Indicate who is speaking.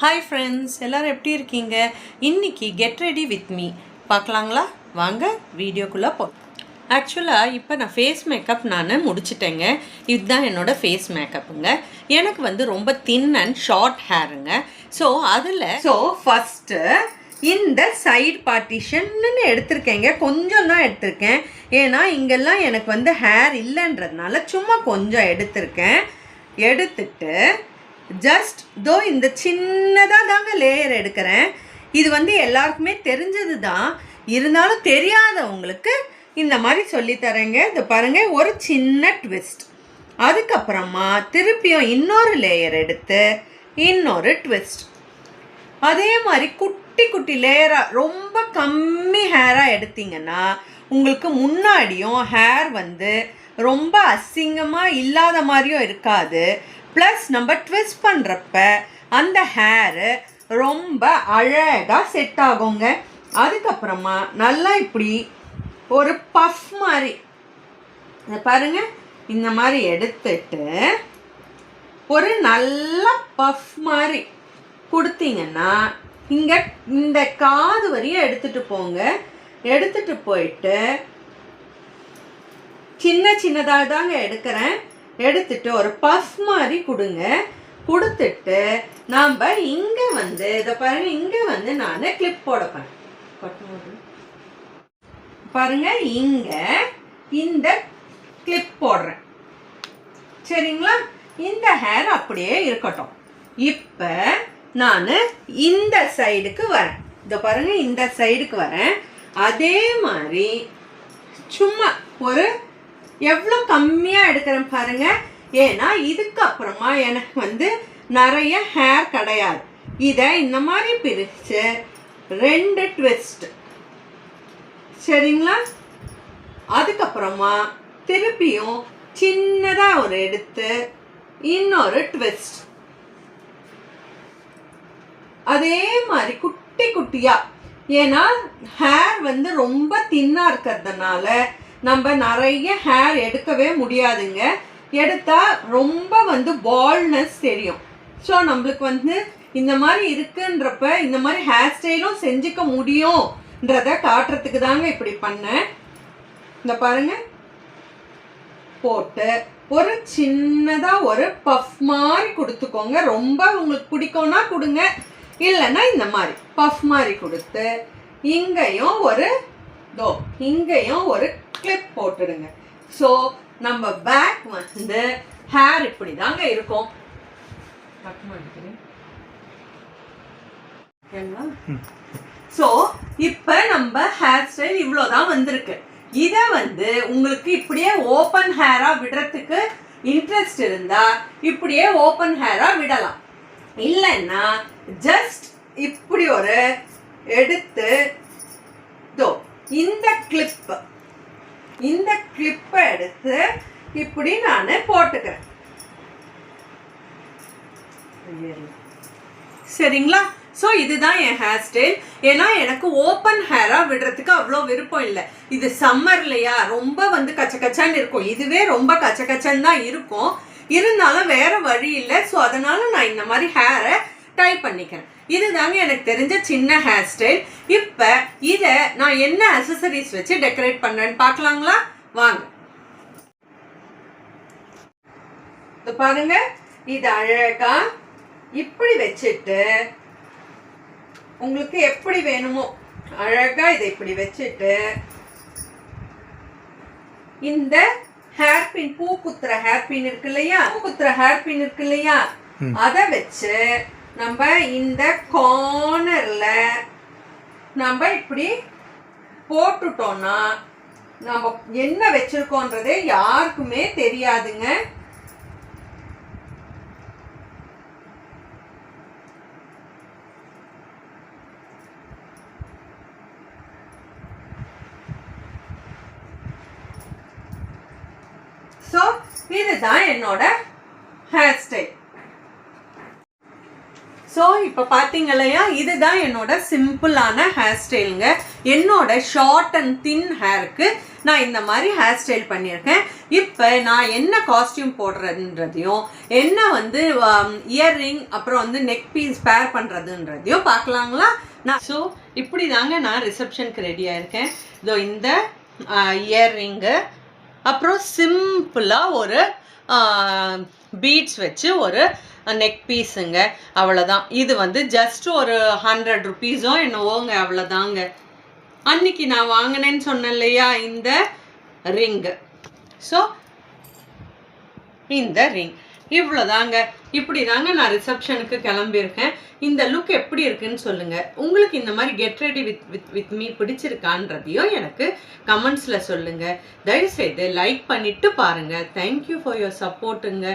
Speaker 1: Hi friends, எல்லோரும் எப்படி இருக்கீங்க? இன்றைக்கி கெட் ரெடி வித் மீ பார்க்கலாங்களா? வாங்க வீடியோக்குள்ளே ஆக்சுவலாக இப்போ நான் ஃபேஸ் மேக்கப் முடிச்சிட்டேங்க. இதுதான் என்னோடய ஃபேஸ் மேக்கப்புங்க. எனக்கு ரொம்ப தின் அண்ட் ஷார்ட் ஹேருங்க. ஸோ அதில் ஃபஸ்ட்டு இந்த சைடு பார்ட்டிஷன்னு எடுத்திருக்கேங்க. கொஞ்சம் தான் எடுத்திருக்கேன், ஏன்னா இங்கெல்லாம் எனக்கு ஹேர் இல்லைன்றதுனால சும்மா கொஞ்சம் எடுத்திருக்கேன். எடுத்துட்டு ஜஸ்ட் இந்த சின்னதாக தாங்க லேயர் எடுக்கிறேன். இது எல்லாருக்குமே தெரிஞ்சது தான், இருந்தாலும் தெரியாதவங்களுக்கு இந்த மாதிரி சொல்லித்தரேங்க. இது பாருங்கள், ஒரு சின்ன ட்விஸ்ட். அதுக்கப்புறமா திருப்பியும் இன்னொரு லேயர் எடுத்து இன்னொரு ட்விஸ்ட். அதே மாதிரி குட்டி குட்டி லேயராக ரொம்ப கம்மி ஹேராக எடுத்திங்கன்னா உங்களுக்கு முன்னாடியும் ஹேர் ரொம்ப அசிங்கமாக இல்லாத மாதிரியும் இருக்காது. ப்ளஸ் நம்ம ட்விஸ்ட் பண்ணுறப்ப அந்த ஹேரு ரொம்ப அழகாக செட் ஆகுங்க. அதுக்கப்புறமா நல்லா இப்படி ஒரு பஃப் மாதிரி பாருங்கள், இந்த மாதிரி எடுத்துட்டு ஒரு நல்ல பஃப் மாதிரி கொடுத்தீங்கன்னா இங்கே இந்த காது வரையும் எடுத்துகிட்டு போங்க. எடுத்துகிட்டு போயிட்டு சின்ன சின்னதாக தாங்க எடுக்கிறேன். எடுத்துட்டு ஒரு பஃப் மாதிரி கொடுங்க. கொடுத்துட்டு நாம் இங்கே இதை பாருங்க, இங்கே நான் கிளிப் போட போகிறேன். பாருங்க, இங்கே இந்த கிளிப் போடுறேன். சரிங்களா? இந்த ஹேர் அப்படியே இருக்கட்டும். இப்போ நான் இந்த சைடுக்கு வரேன். இதை பாருங்க, இந்த சைடுக்கு வரேன். அதே மாதிரி சும்மா ஒரு எவ்வளோ கம்மியாக எடுக்கிறேன் பாருங்கள். ஏன்னா இதுக்கப்புறமா எனக்கு நிறைய ஹேர் கிடையாது. இதை இந்த மாதிரி பிரித்து 2 ட்விஸ்ட். சரிங்களா? அதுக்கப்புறமா திருப்பியும் சின்னதாக ஒரு எடுத்து இன்னொரு ட்விஸ்ட். அதே மாதிரி குட்டி குட்டியாக, ஏன்னா ஹேர் ரொம்ப தின்னாக இருக்கிறதுனால நம்ம நிறைய ஹேர் எடுக்கவே முடியாதுங்க. எடுத்தால் ரொம்ப பால்னஸ் தெரியும். ஸோ நம்மளுக்கு இந்த மாதிரி இருக்குன்றப்ப இந்த மாதிரி ஹேர் ஸ்டைலும் செஞ்சுக்க முடியும்ன்றதை காட்டுறதுக்கு தாங்க இப்படி பண்ணேன். இந்த பாருங்க, போட்டு ஒரு சின்னதாக ஒரு பஃப் மாதிரி கொடுத்துக்கோங்க. ரொம்ப உங்களுக்கு பிடிக்கும்னா கொடுங்க, இல்லைன்னா இந்த மாதிரி பஃப் மாதிரி கொடுத்து இங்கேயும் ஒரு கிளிப் போட்டுடுங்க. ஸோ நம்ம பேக் ஹேர் இப்படி தாங்க இருக்கும். ஸோ இப்போ நம்ம ஹேர் ஸ்டைல் இவ்வளோதான் வந்திருக்கு. இதை உங்களுக்கு இப்படியே ஓப்பன் ஹேராக விடுறதுக்கு இன்ட்ரெஸ்ட் இருந்தால் இப்படியே ஓப்பன் ஹேராக விடலாம். இல்லைன்னா ஜஸ்ட் இப்படி ஒரு எடுத்து இந்த கிளிப்பை எடுத்து இப்படி நான் போட்டுக்கிறேன். சரிங்களா? ஸோ இதுதான் என் ஹேர் ஸ்டைல். ஏன்னா எனக்கு ஓப்பன் ஹேராக விடுறதுக்கு அவ்வளோ விருப்பம் இல்லை. இது சம்மர்லையா ரொம்ப கச்ச கச்சான்னு இருக்கும். இதுவே ரொம்ப கச்ச கச்சான்னு தான் இருக்கும். இருந்தாலும் வேற வழி இல்லை. ஸோ அதனால நான் இந்த மாதிரி ஹேரை டை பண்ணிக்கிறேன். இதுதாங்க எனக்கு தெரிஞ்ச சின்ன ஹேர் ஸ்டைல். இப்போ இதை நான் என்ன அக்சசரிஸ் வச்சு டெக்கரேட் பண்ணுறேன்னு பார்க்கலாங்களா? வாங்க. இது பாருங்க, இது அழகா இப்படி வச்சுட்டு உங்களுக்கு எப்படி வேணுமோ அழகா இதை இப்படி வச்சுட்டு இந்த ஹேர் பின், பூ குத்துற ஹேர் பின் இருக்கு இல்லையா, அதை வச்சு நம்ம இந்த கார்னர்ல நம்ம இப்படி போட்டுட்டோம்னா நம்ம என்ன வச்சிருக்கோன்றதே யாருக்குமே தெரியாதுங்க. ஸோ இதுதான் என்னோட ஹேர் ஸ்டைல். ஸோ இப்போ பார்த்தீங்க இல்லையா, இதுதான் என்னோட சிம்பிளான ஹேர் ஸ்டைலுங்க. என்னோட ஷார்ட் அண்ட் தின் ஹேருக்கு நான் இந்த மாதிரி ஹேர் ஸ்டைல் பண்ணியிருக்கேன். இப்போ நான் என்ன காஸ்டியூம் போடுறதுன்றதையும் என்ன வந்து இயர்ரிங் அப்புறம் வந்து நெக் பீஸ் பேர் பண்ணுறதுன்றதையும் பார்க்கலாங்களா? ஸோ இப்படி தாங்க நான் ரிசப்ஷனுக்கு ரெடியாக இருக்கேன். இதோ இந்த இயர்ரிங்கு, அப்புறம் சிம்பிளாக ஒரு பீட்ஸ் வச்சு ஒரு நெக் பீஸுங்க, அவ்வளோதான். இது வந்து ஜஸ்ட் ஒரு 100 ருபீஸோ என்னவோங்க, அவ்வளோதாங்க. அன்னைக்கு நான் வாங்கினேன்னு சொன்னேன் இல்லையா இந்த ரிங்கு. ஸோ இந்த ரிங் இவ்வளோதாங்க. இப்படி தாங்க நான் ரிசப்ஷனுக்கு கிளம்பியிருக்கேன். இந்த லுக் எப்படி இருக்குன்னு சொல்லுங்கள். உங்களுக்கு இந்த மாதிரி கெட் ரெடி வித் மீ பிடிச்சிருக்கான்றதையும் எனக்கு கமெண்ட்ஸில் சொல்லுங்கள். தயவுசெய்து லைக் பண்ணிவிட்டு பாருங்கள். Thank you for your சப்போர்ட்டுங்க.